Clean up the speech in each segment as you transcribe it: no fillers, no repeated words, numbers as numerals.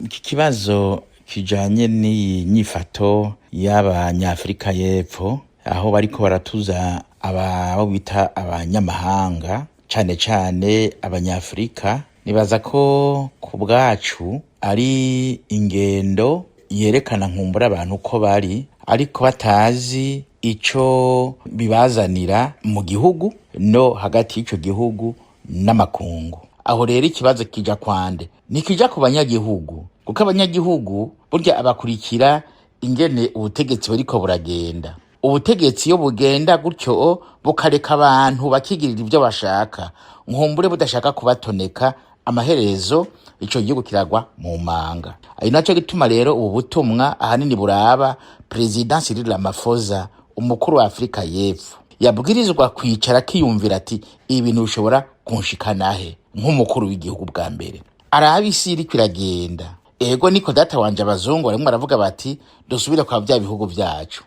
Iki kibazo kijanye n'iyi nyifato y'Abanyafrika y'Epfo aho bariko baratuza abo bita abanyamahanga cane cane Abanyafrika, nibaza ko ku bwacu ari ingendo yerekana nkumbura abantu uko bari ariko batazi ico bibazanira mu gihugu no hagati y'ico gihugu n'amakungu. Aho rero ikibazo kija kwande nikija ku banyagihugu, kuko abanyagihugu burya abakurikira ingene ubutegetsi buriko buragenda. Ubutegetsi iyo bugenda gutyo bukareka abantu bakigirira ivyo bashaka, nkumbure budashaka kubatoneka, amaherezo ico gihugu kiragwa mu manga. Ari naco gituma rero ubu butumwa ahanini buraba President Cyril Ramaphosa, umukuru wa Afrika y'Epfo, yabwirizwa kwicara akiyumvira ati ibintu bishobora kunshikanahe nk'umukuru w'igihugu bwa mbere. Arabe isi iriko iragenda. Ego niko data wanje abazungu barimwo baravuga bati dusubire kwa vya bihugu vyacu,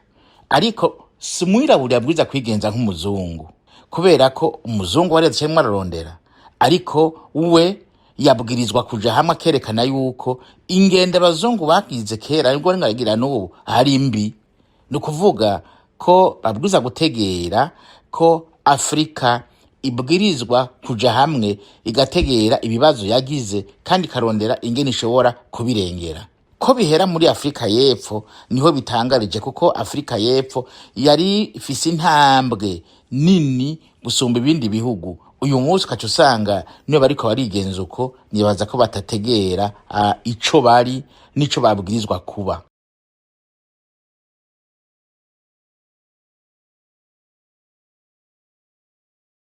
ariko si umwirabure yabwirizwa kwigenza nk'umuzungu, kubera ko umuzungu wareze cemwe ararondera, ariko we yabwirizwa kuja hamwe akerekana yuko ingendo abazungu bagize kera ariko barimwo baragira n'ubu ari mbi. Nukuvuga ko babwirizwa gutegera ko Afrika ibwirizwa kuja hamwe igategera ibibazo yagize kandi karondera ingene ishobora kubirengera. Ko bihera muri Afrika y'Epfo niho bitangarije, kuko Afrika y'Epfo yari ifise intambwe nini gusumba ibindi bihugu. Uyu munsi ukaca usanga niyo bariko barigenza uko, nibaza ko batategera ico bari n'ico babwirizwa kuba.